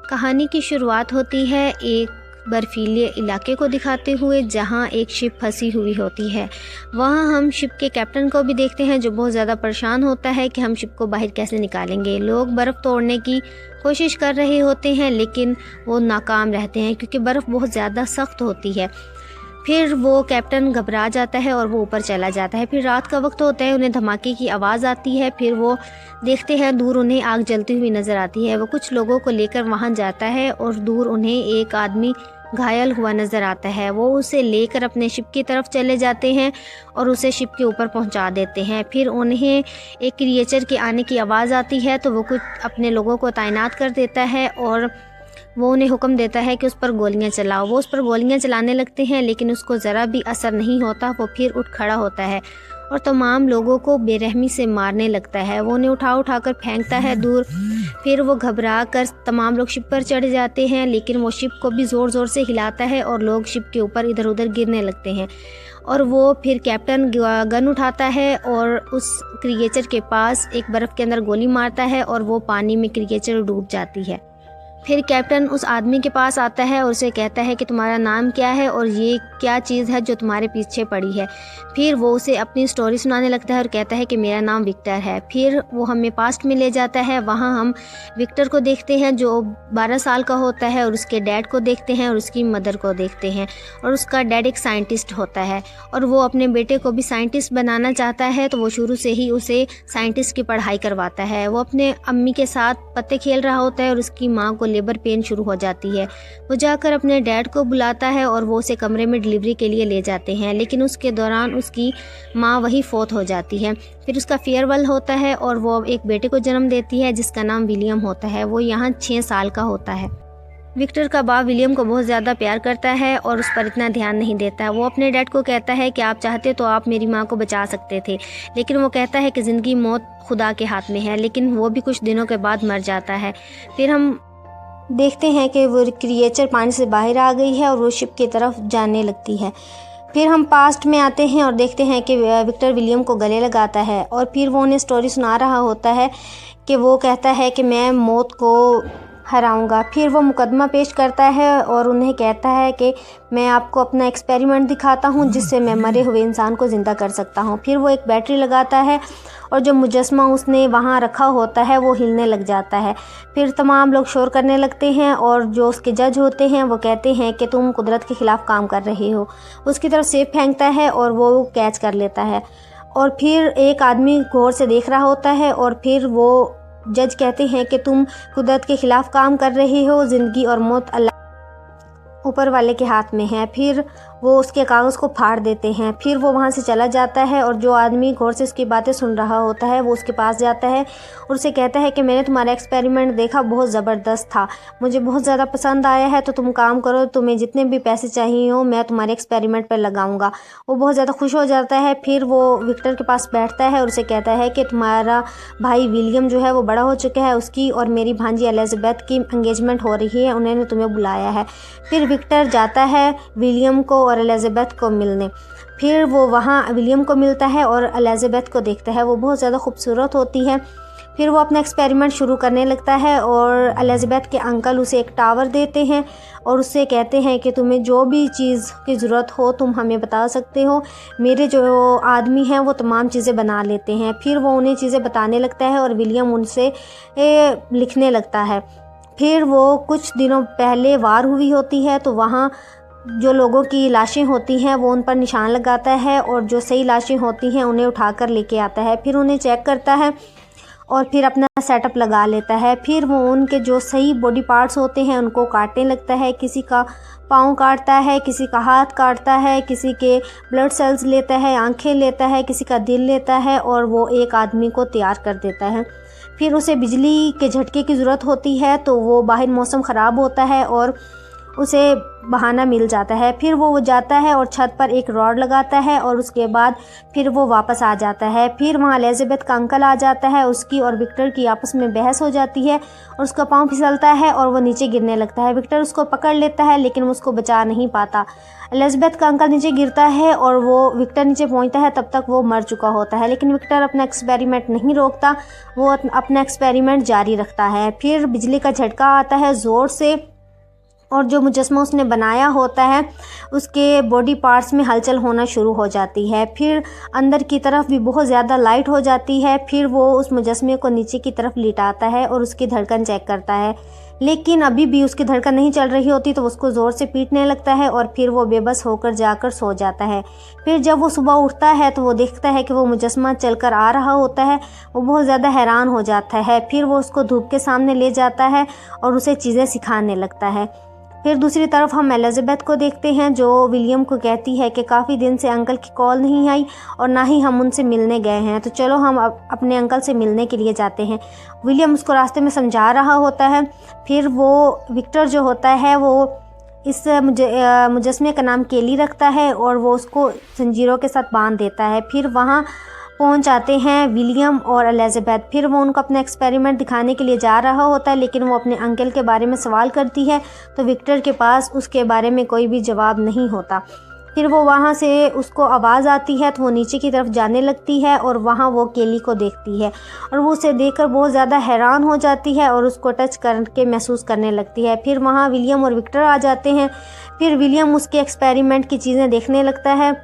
कहानी की शुरुआत होती है एक बर्फीले इलाके को दिखाते हुए जहां एक शिप फंसी हुई होती है। वहां हम शिप के कैप्टन को भी देखते हैं जो बहुत ज़्यादा परेशान होता है कि हम शिप को बाहर कैसे निकालेंगे। लोग बर्फ़ तोड़ने की कोशिश कर रहे होते हैं लेकिन वो नाकाम रहते हैं क्योंकि बर्फ़ बहुत ज़्यादा सख्त होती है। फिर वो कैप्टन घबरा जाता है और वो ऊपर चला जाता है। फिर रात का वक्त होता है, उन्हें धमाके की आवाज़ आती है। फिर वो देखते हैं दूर उन्हें आग जलती हुई नज़र आती है। वो कुछ लोगों को लेकर वहाँ जाता है और दूर उन्हें एक आदमी घायल हुआ नज़र आता है। वो उसे लेकर अपने शिप की तरफ चले जाते हैं और उसे शिप के ऊपर पहुंचा देते हैं। फिर उन्हें एक क्रिएचर के आने की आवाज़ आती है तो वो कुछ अपने लोगों को तैनात कर देता है और वो उन्हें हुक्म देता है कि उस पर गोलियां चलाओ। वो उस पर गोलियां चलाने लगते हैं लेकिन उसको ज़रा भी असर नहीं होता। वो फिर उठ खड़ा होता है और तमाम लोगों को बेरहमी से मारने लगता है। वो उन्हें उठा कर फेंकता है दूर। फिर वो घबरा कर तमाम लोग शिप पर चढ़ जाते हैं लेकिन वो शिप को भी ज़ोर ज़ोर से हिलाता है और लोग शिप के ऊपर इधर उधर गिरने लगते हैं। और वो फिर कैप्टन गन उठाता है और उस क्रिएचर के पास एक बर्फ़ के अंदर गोली मारता है और वो पानी में क्रिएचर डूब जाती है। फिर कैप्टन उस आदमी के पास आता है और उसे कहता है कि तुम्हारा नाम क्या है और ये क्या चीज़ है जो तुम्हारे पीछे पड़ी है। फिर वो उसे अपनी स्टोरी सुनाने लगता है और कहता है कि मेरा नाम विक्टर है। फिर वो हमें पास्ट में ले जाता है। वहाँ हम विक्टर को देखते हैं जो 12 साल का होता है और उसके डैड को देखते हैं और उसकी मदर को देखते हैं। और उसका डैड एक साइंटिस्ट होता है और वो अपने बेटे को भी साइंटिस्ट बनाना चाहता है तो वो शुरू से ही उसे साइंटिस्ट की पढ़ाई करवाता है। वो अपने अम्मी के साथ पत्ते खेल रहा होता है और उसकी माँ को लेबर पेन शुरू हो जाती है। वो जाकर अपने डैड को बुलाता है और वो उसे कमरे में डिलीवरी के लिए ले जाते हैं लेकिन उसके दौरान उसकी माँ वही फौत हो जाती है। फिर उसका फेयरवेल होता है और वो एक बेटे को जन्म देती है जिसका नाम विलियम होता है। वो यहाँ 6 साल का होता है। विक्टर का बाप विलियम को बहुत ज़्यादा प्यार करता है और उस पर इतना ध्यान नहीं देता। वो अपने डैड को कहता है कि आप चाहते तो आप मेरी माँ को बचा सकते थे, लेकिन वो कहता है कि ज़िंदगी मौत खुदा के हाथ में है। लेकिन वो भी कुछ दिनों के बाद मर जाता है। फिर हम देखते हैं कि वो क्रिएचर पानी से बाहर आ गई है और वो शिप की तरफ जाने लगती है। फिर हम पास्ट में आते हैं और देखते हैं कि विक्टर विलियम को गले लगाता है और फिर वो उन्हें स्टोरी सुना रहा होता है कि वो कहता है कि मैं मौत को हराऊंगा। फिर वो मुकदमा पेश करता है और उन्हें कहता है कि मैं आपको अपना एक्सपेरिमेंट दिखाता हूँ जिससे मैं मरे हुए इंसान को ज़िंदा कर सकता हूँ। फिर वो एक बैटरी लगाता है और जो मुजस्मा उसने वहाँ रखा होता है वो हिलने लग जाता है। फिर तमाम लोग शोर करने लगते हैं और जो उसके जज होते हैं वो कहते हैं कि तुम कुदरत के ख़िलाफ़ काम कर रहे हो। उसकी तरफ सेब फेंकता है और वो कैच कर लेता है। और फिर एक आदमी गौर से देख रहा होता है और फिर वो जज कहते हैं कि तुम कुदरत के ख़िलाफ़ काम कर रहे हो, ज़िंदगी और मौत अल्लाह ऊपर वाले के हाथ में है। फिर वो उसके कागज़ को फाड़ देते हैं। फिर वो वहाँ से चला जाता है और जो आदमी गौर से उसकी बातें सुन रहा होता है वो उसके पास जाता है और उसे कहता है कि मैंने तुम्हारा एक्सपेरिमेंट देखा, बहुत ज़बरदस्त था, मुझे बहुत ज़्यादा पसंद आया है, तो तुम काम करो, तुम्हें जितने भी पैसे चाहिए हो मैं तुम्हारे एक्सपेरिमेंट पर लगाऊंगा। वो बहुत ज़्यादा खुश हो जाता है। फिर वो विक्टर के पास बैठता है और उसे कहता है कि तुम्हारा भाई विलियम जो है वो बड़ा हो चुका है, उसकी और मेरी भांजी एलिज़ाबेथ की एंगेजमेंट हो रही है, उन्होंने तुम्हें बुलाया है। फिर विक्टर जाता है विलियम को और एलिज़ाबेथ को मिलने। फिर वो वहाँ विलियम को मिलता है और एलिज़ाबेथ को देखता है, वो बहुत ज़्यादा खूबसूरत होती है। फिर वो अपना एक्सपेरिमेंट शुरू करने लगता है और एलिज़ाबेथ के अंकल उसे एक टावर देते हैं और उससे कहते हैं कि तुम्हें जो भी चीज़ की ज़रूरत हो तुम हमें बता सकते हो, मेरे जो आदमी हैं वो तमाम चीज़ें बना लेते हैं। फिर वो उन्हें चीज़ें बताने लगता है और विलियम उनसे लिखने लगता है। फिर वो कुछ दिनों पहले वार हुई होती है तो वहाँ जो लोगों की लाशें होती हैं वो उन पर निशान लगाता है और जो सही लाशें होती हैं उन्हें उठाकर लेके आता है। फिर उन्हें चेक करता है और फिर अपना सेटअप लगा लेता है। फिर वो उनके जो सही बॉडी पार्ट्स होते हैं उनको काटने लगता है। किसी का पाँव काटता है, किसी का हाथ काटता है, किसी के ब्लड सेल्स लेता है, आंखें लेता है, किसी का दिल लेता है और वो एक आदमी को तैयार कर देता है। फिर उसे बिजली के झटके की ज़रूरत होती है तो वो बाहर मौसम ख़राब होता है और उसे बहाना मिल जाता है। फिर वो जाता है और छत पर एक रॉड लगाता है और उसके बाद फिर वो वापस आ जाता है। फिर वहाँ एलिज़ाबेथ का अंकल आ जाता है, उसकी और विक्टर की आपस में बहस हो जाती है और उसका पाँव फिसलता है और वो नीचे गिरने लगता है। विक्टर उसको पकड़ लेता है लेकिन वो उसको बचा नहीं पाता। एलिज़ाबेथ का अंकल नीचे गिरता है और वो विक्टर नीचे पहुँचता है, तब तक वो मर चुका होता है। लेकिन विक्टर अपना एक्सपेरिमेंट नहीं रोकता, वो अपना एक्सपेरिमेंट जारी रखता है। फिर बिजली का झटका आता है ज़ोर से और जो मुजस्मा उसने बनाया होता है उसके बॉडी पार्ट्स में हलचल होना शुरू हो जाती है। फिर अंदर की तरफ भी बहुत ज़्यादा लाइट हो जाती है। फिर वो उस मुजस्मे को नीचे की तरफ लिटाता है और उसकी धड़कन चेक करता है, लेकिन अभी भी उसकी धड़कन नहीं चल रही होती, तो उसको ज़ोर से पीटने लगता है और फिर वो बेबस होकर जाकर सो जाता है। फिर जब वो सुबह उठता है तो वो देखता है कि वो मुजस्मा चलकर आ रहा होता है। वो बहुत ज़्यादा हैरान हो जाता है। फिर वो उसको धूप के सामने ले जाता है और उसे चीज़ें सिखाने लगता है। फिर दूसरी तरफ हम एलिज़ाबेथ को देखते हैं जो विलियम को कहती है कि काफ़ी दिन से अंकल की कॉल नहीं आई और ना ही हम उनसे मिलने गए हैं, तो चलो हम अपने अंकल से मिलने के लिए जाते हैं। विलियम उसको रास्ते में समझा रहा होता है। फिर वो विक्टर जो होता है वो इस मुजस्मे का नाम केली रखता है और वो उसको जंजीरों के साथ बांध देता है। फिर वहाँ पहुंच जाते हैं विलियम और एलिज़ाबेथ। फिर वो उनको अपना एक्सपेरिमेंट दिखाने के लिए जा रहा होता है, लेकिन वो अपने अंकल के बारे में सवाल करती है तो विक्टर के पास उसके बारे में कोई भी जवाब नहीं होता। फिर वो वहाँ से उसको आवाज़ आती है तो वो नीचे की तरफ जाने लगती है और वहाँ वो केली को देखती है और वो उसे देखकर बहुत ज़्यादा हैरान हो जाती है और उसको टच करके महसूस करने लगती है। फिर वहाँ विलियम और विक्टर आ जाते हैं। फिर विलियम उसके एक्सपेरिमेंट की चीज़ें देखने लगता है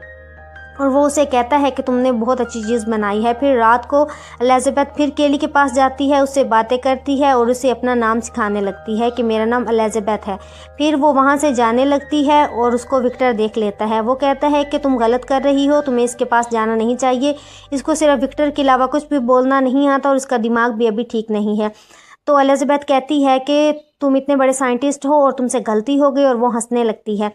और वो उसे कहता है कि तुमने बहुत अच्छी चीज़ बनाई है। फिर रात को एलिज़ाबेथ फिर केली के पास जाती है, उससे बातें करती है और उसे अपना नाम सिखाने लगती है कि मेरा नाम एलिज़ाबेथ है। फिर वो वहाँ से जाने लगती है और उसको विक्टर देख लेता है। वो कहता है कि तुम गलत कर रही हो, तुम्हें इसके पास जाना नहीं चाहिए, इसको सिर्फ विक्टर के अलावा कुछ भी बोलना नहीं आता और इसका दिमाग भी अभी ठीक नहीं है। तो एलिज़ाबेथ कहती है कि तुम इतने बड़े साइंटिस्ट हो और तुमसे गलती हो गई और वो हंसने लगती है।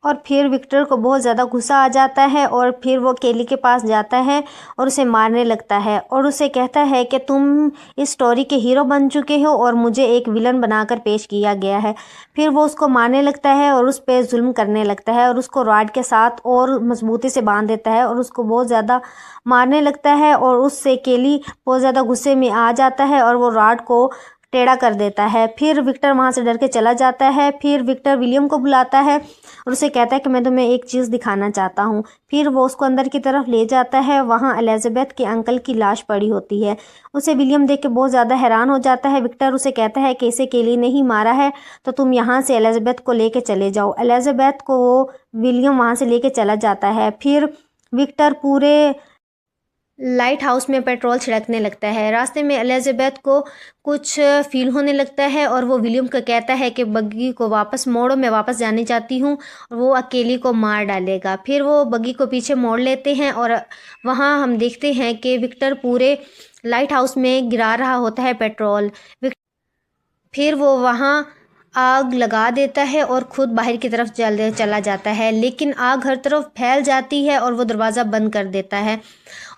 और फिर विक्टर को बहुत ज़्यादा गुस्सा आ जाता है और फिर वो केली के पास जाता है और उसे मारने लगता है और उसे कहता है कि तुम इस स्टोरी के हीरो बन चुके हो और मुझे एक विलन बनाकर पेश किया गया है। फिर वो उसको मारने लगता है और उस पर जुल्म करने लगता है और उसको रॉड के साथ और मजबूती से बांध देता है और उसको बहुत ज़्यादा मारने लगता है और उससे केली बहुत ज़्यादा गुस्से में आ जाता है और वो रॉड को टेढ़ा कर देता है। फिर विक्टर वहाँ से डर के चला जाता है। फिर विक्टर विलियम को बुलाता है और उसे कहता है कि मैं तुम्हें एक चीज़ दिखाना चाहता हूँ। फिर वो उसको अंदर की तरफ ले जाता है। वहाँ एलिज़ाबेथ के अंकल की लाश पड़ी होती है। उसे विलियम देख के बहुत ज़्यादा हैरान हो जाता है। विक्टर उसे कहता है कि इसे केली ने ही मारा है, तो तुम यहाँ से एलिज़ाबेथ को लेके चले जाओ। एलिज़ाबेथ को वो विलियम वहाँ से लेके चला जाता है। फिर विक्टर पूरे लाइट हाउस में पेट्रोल छिड़कने लगता है। रास्ते में एलिज़ाबेथ को कुछ फील होने लगता है और वो विलियम को कहता है कि बग्गी को वापस मोड़ो, मैं वापस जाने चाहती हूँ, और वो अकेली को मार डालेगा। फिर वो बग्गी को पीछे मोड़ लेते हैं और वहाँ हम देखते हैं कि विक्टर पूरे लाइट हाउस में गिरा रहा होता है पेट्रोल। फिर वो वहाँ आग लगा देता है और ख़ुद बाहर की तरफ चला जाता है, लेकिन आग हर तरफ फैल जाती है और वो दरवाज़ा बंद कर देता है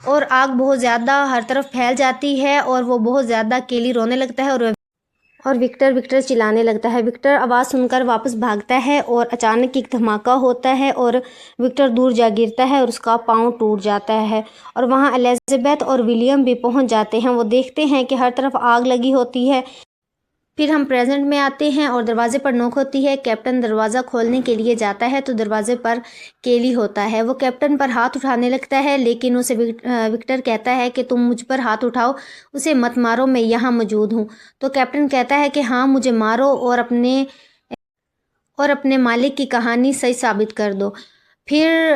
और आग बहुत ज़्यादा हर तरफ फैल जाती है और वो बहुत ज़्यादा केली रोने लगता है और विक्टर विक्टर चिल्लाने लगता है। विक्टर आवाज़ सुनकर वापस भागता है और अचानक एक धमाका होता है और विक्टर दूर जा गिरता है और उसका पाँव टूट जाता है और वहाँ एलिज़ाबेथ और विलियम भी पहुँच जाते हैं। वो देखते हैं कि हर तरफ आग लगी होती है। फिर हम प्रेजेंट में आते हैं और दरवाजे पर नोक होती है। कैप्टन दरवाज़ा खोलने के लिए जाता है तो दरवाजे पर केली होता है। वो कैप्टन पर हाथ उठाने लगता है, लेकिन उसे विक्टर कहता है कि तुम मुझ पर हाथ उठाओ, उसे मत मारो, मैं यहाँ मौजूद हूँ। तो कैप्टन कहता है कि हाँ, मुझे मारो और अपने मालिक की कहानी सही साबित कर दो। फिर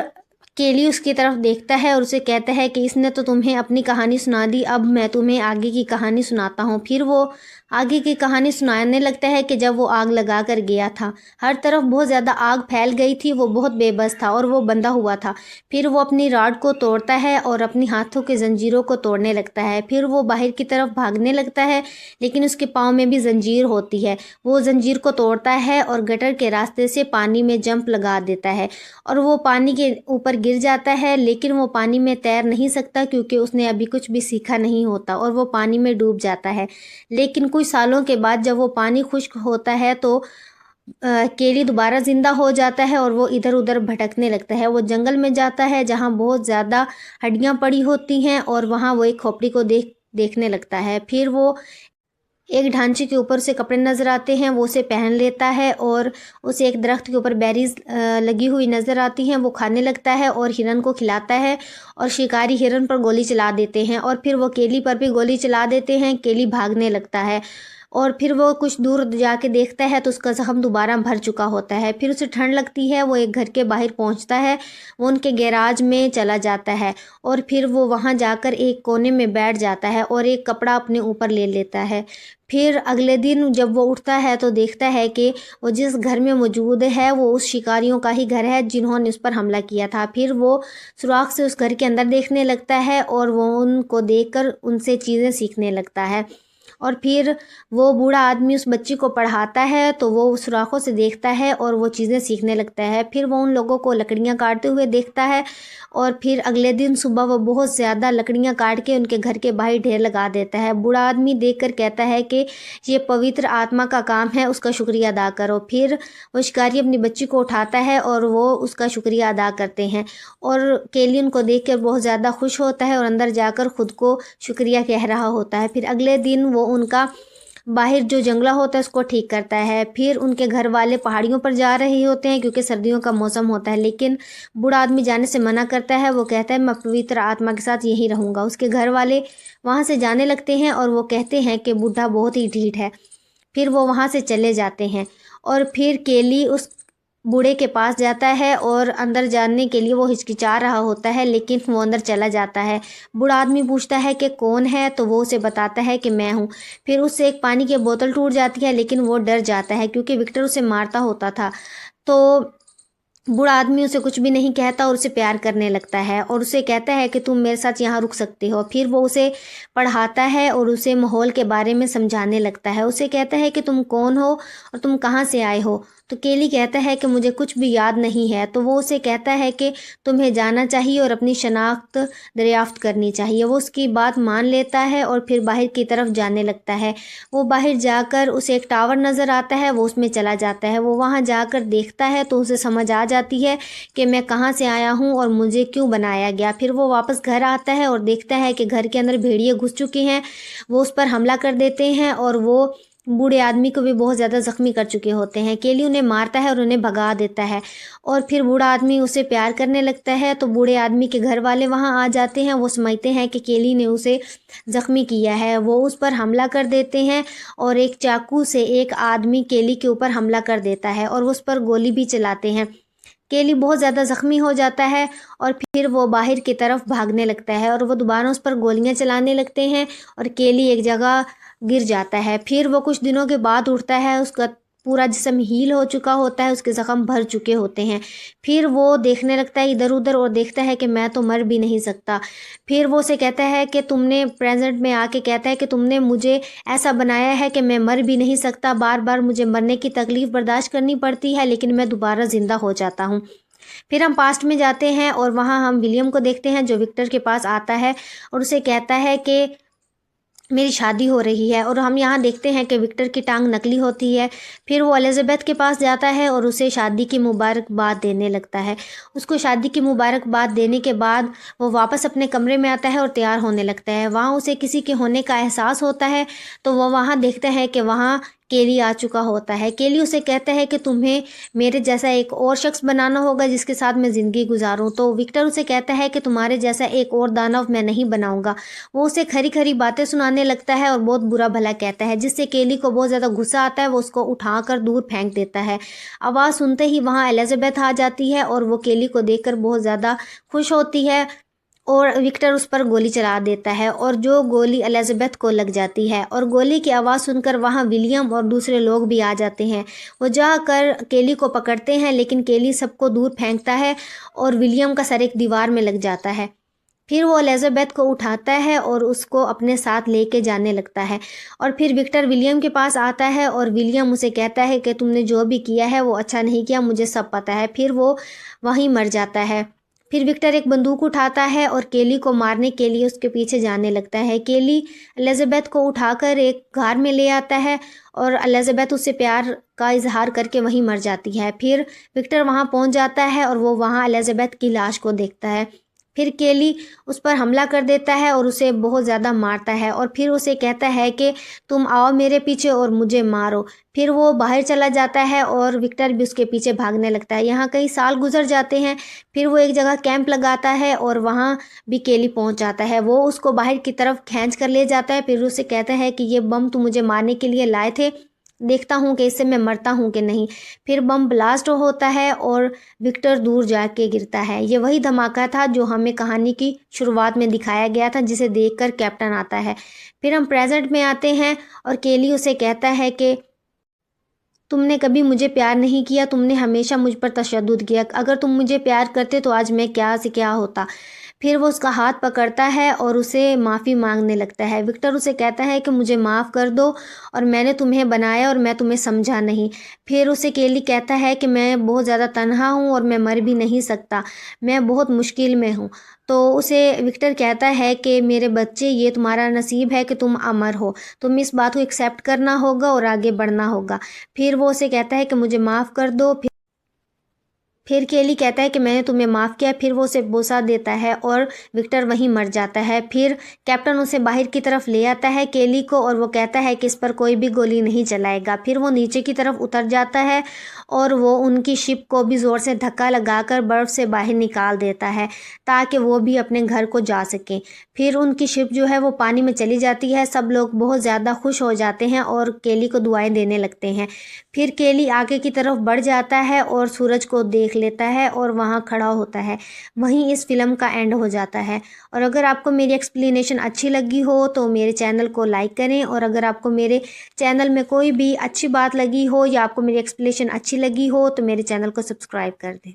केली उसकी तरफ देखता है और उसे कहता है कि इसने तो तुम्हें अपनी कहानी सुना दी, अब मैं तुम्हें आगे की कहानी सुनाता हूँ। फिर वो आगे की कहानी सुनाने लगता है कि जब वो आग लगा कर गया था, हर तरफ बहुत ज़्यादा आग फैल गई थी, वो बहुत बेबस था और वो बंधा हुआ था। फिर वो अपनी रॉड को तोड़ता है और अपनी हाथों के जंजीरों को तोड़ने लगता है। फिर वो बाहर की तरफ भागने लगता है, लेकिन उसके पाँव में भी जंजीर होती है। वो जंजीर को तोड़ता है और गटर के रास्ते से पानी में जंप लगा देता है और वो पानी के ऊपर गिर जाता है, लेकिन वो पानी में तैर नहीं सकता क्योंकि उसने अभी कुछ भी सीखा नहीं होता और वो पानी में डूब जाता है। लेकिन कुछ सालों के बाद जब वो पानी खुश्क होता है तो केली दोबारा ज़िंदा हो जाता है और वो इधर उधर भटकने लगता है। वो जंगल में जाता है जहाँ बहुत ज़्यादा हड्डियाँ पड़ी होती हैं और वहाँ वो एक खोपड़ी को देखने लगता है। फिर वो एक ढांचे के ऊपर से कपड़े नज़र आते हैं, वो उसे पहन लेता है और उसे एक दरख्त के ऊपर बेरीज लगी हुई नज़र आती हैं, वो खाने लगता है और हिरन को खिलाता है और शिकारी हिरन पर गोली चला देते हैं और फिर वो केली पर भी गोली चला देते हैं। केली भागने लगता है और फिर वो कुछ दूर जाके देखता है तो उसका ज़ख्म दोबारा भर चुका होता है। फिर उसे ठंड लगती है, वो एक घर के बाहर पहुंचता है, वो उनके गैराज में चला जाता है और फिर वो वहां जाकर एक कोने में बैठ जाता है और एक कपड़ा अपने ऊपर ले लेता है। फिर अगले दिन जब वो उठता है तो देखता है कि वो जिस घर में मौजूद है वो उस शिकारियों का ही घर है जिन्होंने उस पर हमला किया था। फिर वो सुराख से उस घर के अंदर देखने लगता है और वो उनको देखकर उनसे चीज़ें सीखने लगता है और फिर वो बूढ़ा आदमी उस बच्ची को पढ़ाता है तो वो उस सुराखों से देखता है और वो चीज़ें सीखने लगता है। फिर वो उन लोगों को लकड़ियाँ काटते हुए देखता है और फिर अगले दिन सुबह वो बहुत ज़्यादा लकड़ियाँ काट के उनके घर के बाहर ढेर लगा देता है। बूढ़ा आदमी देखकर कहता है कि ये पवित्र आत्मा का काम है, उसका शुक्रिया अदा करो। फिर वो शिकारी अपनी बच्ची को उठाता है और वो उसका शुक्रिया अदा करते हैं और केली उनको देख कर बहुत ज़्यादा खुश होता है और अंदर जाकर ख़ुद को शुक्रिया कह रहा होता है। फिर अगले दिन वो उनका बाहर जो जंगला होता है उसको ठीक करता है। फिर उनके घर वाले पहाड़ियों पर जा रहे होते हैं क्योंकि सर्दियों का मौसम होता है, लेकिन बूढ़ा आदमी जाने से मना करता है। वो कहता है मैं पवित्र आत्मा के साथ यहीं रहूँगा। उसके घर वाले वहाँ से जाने लगते हैं और वो कहते हैं कि बूढ़ा बहुत ही ढीठ है। फिर वो वहाँ से चले जाते हैं और फिर केली उस बूढ़े के पास जाता है और अंदर जाने के लिए वो हिचकिचा रहा होता है, लेकिन वो अंदर चला जाता है। बूढ़ा आदमी पूछता है कि कौन है, तो वो उसे बताता है कि मैं हूँ। फिर उससे एक पानी की बोतल टूट जाती है, लेकिन वो डर जाता है क्योंकि विक्टर उसे मारता होता था। तो बूढ़ा आदमी उसे कुछ भी नहीं कहता और उसे प्यार करने लगता है और उसे कहता है कि तुम मेरे साथ यहाँ रुक सकते हो। फिर वो उसे पढ़ाता है और उसे माहौल के बारे में समझाने लगता है। उसे कहता है कि तुम कौन हो और तुम कहाँ से आए हो। तो केली कहता है कि मुझे कुछ भी याद नहीं है। तो वो उसे कहता है कि तुम्हें जाना चाहिए और अपनी शनाख्त दरियाफ्त करनी चाहिए। वो उसकी बात मान लेता है और फिर बाहर की तरफ जाने लगता है। वो बाहर जाकर उसे एक टावर नज़र आता है, वो उसमें चला जाता है। वो वहाँ जाकर देखता है तो उसे समझ आ जाती है कि मैं कहाँ से आया हूँ और मुझे क्यों बनाया गया। फिर वो वापस घर आता है और देखता है कि घर के अंदर भेड़िए घुस चुके हैं। वो उस पर हमला कर देते हैं और वो बूढ़े आदमी को भी बहुत ज़्यादा ज़ख्मी कर चुके होते हैं। केली उन्हें मारता है और उन्हें भगा देता है और फिर बूढ़ा आदमी उसे प्यार करने लगता है। तो बूढ़े आदमी के घर वाले वहाँ आ जाते हैं। वो समझते हैं कि केली ने उसे ज़ख्मी किया है। वो उस पर हमला कर देते हैं और एक चाकू से एक आदमी केली के ऊपर हमला कर देता है और उस पर गोली भी चलाते हैं। केली बहुत ज़्यादा ज़ख्मी हो जाता है और फिर वो बाहर की तरफ भागने लगता है और वो दोबारा उस पर गोलियां चलाने लगते हैं और केली एक जगह गिर जाता है। फिर वो कुछ दिनों के बाद उठता है, उसका पूरा जिस्म हील हो चुका होता है, उसके ज़ख्म भर चुके होते हैं। फिर वो देखने लगता है इधर उधर और देखता है कि मैं तो मर भी नहीं सकता। फिर वो उसे कहता है कि तुमने प्रेजेंट में आके कहता है कि तुमने मुझे ऐसा बनाया है कि मैं मर भी नहीं सकता, बार बार मुझे मरने की तकलीफ़ बर्दाश्त करनी पड़ती है, लेकिन मैं दोबारा ज़िंदा हो जाता हूँ। फिर हम पास्ट में जाते हैं और वहाँ हम विलियम को देखते हैं जो विक्टर के पास आता है और उसे कहता है कि मेरी शादी हो रही है। और हम यहाँ देखते हैं कि विक्टर की टांग नकली होती है। फिर वो एलिज़ाबेथ के पास जाता है और उसे शादी की मुबारकबाद देने लगता है। उसको शादी की मुबारकबाद देने के बाद वो वापस अपने कमरे में आता है और तैयार होने लगता है। वहाँ उसे किसी के होने का एहसास होता है तो वो वहाँ देखता है कि वहाँ केली आ चुका होता है। केली उसे कहता है कि तुम्हें मेरे जैसा एक और शख्स बनाना होगा जिसके साथ मैं ज़िंदगी गुजारूं। तो विक्टर उसे कहता है कि तुम्हारे जैसा एक और दानव मैं नहीं बनाऊंगा। वो उसे खरी खरी बातें सुनाने लगता है और बहुत बुरा भला कहता है, जिससे केली को बहुत ज़्यादा गुस्सा आता है। वो उसको उठाकर दूर फेंक देता है। आवाज़ सुनते ही वहाँ एलिज़ाबेथ आ जाती है और वो केली को देखकर बहुत ज़्यादा खुश होती है और विक्टर उस पर गोली चला देता है और जो गोली एलिज़ाबेथ को लग जाती है। और गोली की आवाज़ सुनकर वहाँ विलियम और दूसरे लोग भी आ जाते हैं। वो जाकर केली को पकड़ते हैं, लेकिन केली सबको दूर फेंकता है और विलियम का सर एक दीवार में लग जाता है। फिर वो एलिज़ाबेथ को उठाता है और उसको अपने साथ लेके जाने लगता है। और फिर विक्टर विलियम के पास आता है और विलियम उसे कहता है कि तुमने जो भी किया है वो अच्छा नहीं किया, मुझे सब पता है। फिर वो वहीं मर जाता है। फिर विक्टर एक बंदूक उठाता है और केली को मारने के लिए उसके पीछे जाने लगता है। केली एलिजाबेथ को उठाकर एक कार में ले आता है और एलिजाबेथ उससे प्यार का इजहार करके वहीं मर जाती है। फिर विक्टर वहां पहुंच जाता है और वो वहां एलिजाबेथ की लाश को देखता है। फिर केली उस पर हमला कर देता है और उसे बहुत ज़्यादा मारता है और फिर उसे कहता है कि तुम आओ मेरे पीछे और मुझे मारो। फिर वो बाहर चला जाता है और विक्टर भी उसके पीछे भागने लगता है। यहाँ कई साल गुजर जाते हैं। फिर वो एक जगह कैंप लगाता है और वहाँ भी केली पहुँच जाता है। वो उसको बाहर की तरफ खींच कर ले जाता है। फिर उसे कहता है कि ये बम तुम मुझे मारने के लिए लाए थे, देखता हूँ कि इससे मैं मरता हूँ कि नहीं। फिर बम ब्लास्ट होता है और विक्टर दूर जाके गिरता है। ये वही धमाका था जो हमें कहानी की शुरुआत में दिखाया गया था, जिसे देखकर कैप्टन आता है। फिर हम प्रेजेंट में आते हैं और केली उसे कहता है कि तुमने कभी मुझे प्यार नहीं किया, तुमने हमेशा मुझ पर तशद्दुद किया। अगर तुम मुझे प्यार करते तो आज मैं क्या से क्या होता। फिर वो उसका हाथ पकड़ता है और उसे माफ़ी मांगने लगता है। विक्टर उसे कहता है कि मुझे माफ़ कर दो और मैंने तुम्हें बनाया और मैं तुम्हें समझा नहीं। फिर उसे केली कहता है कि मैं बहुत ज़्यादा तन्हा हूँ और मैं मर भी नहीं सकता, मैं बहुत मुश्किल में हूँ। तो उसे विक्टर कहता है कि मेरे बच्चे, ये तुम्हारा नसीब है कि तुम अमर हो, तुम इस बात को एक्सेप्ट करना होगा और आगे बढ़ना होगा। फिर वो उसे कहता है कि मुझे माफ़ कर दो। फिर केली कहता है कि मैंने तुम्हें माफ़ किया। फिर वो उसे बोसा देता है और विक्टर वहीं मर जाता है। फिर कैप्टन उसे बाहर की तरफ ले आता है केली को और वो कहता है कि इस पर कोई भी गोली नहीं चलाएगा। फिर वो नीचे की तरफ उतर जाता है और वो उनकी शिप को भी ज़ोर से धक्का लगाकर बर्फ़ से बाहर निकाल देता है ताकि वो भी अपने घर को जा सकें। फिर उनकी शिप जो है वो पानी में चली जाती है। सब लोग बहुत ज़्यादा खुश हो जाते हैं और केली को दुआएं देने लगते हैं। फिर केली आगे की तरफ बढ़ जाता है और सूरज को देख लेता है और वहाँ खड़ा होता है। वहीं इस फिल्म का एंड हो जाता है। और अगर आपको मेरी एक्सप्लेनेशन अच्छी लगी हो तो मेरे चैनल को लाइक करें, और अगर आपको मेरे चैनल में कोई भी अच्छी बात लगी हो या आपको मेरी एक्सप्लेनेशन अच्छी लगी हो तो मेरे चैनल को सब्सक्राइब कर दें।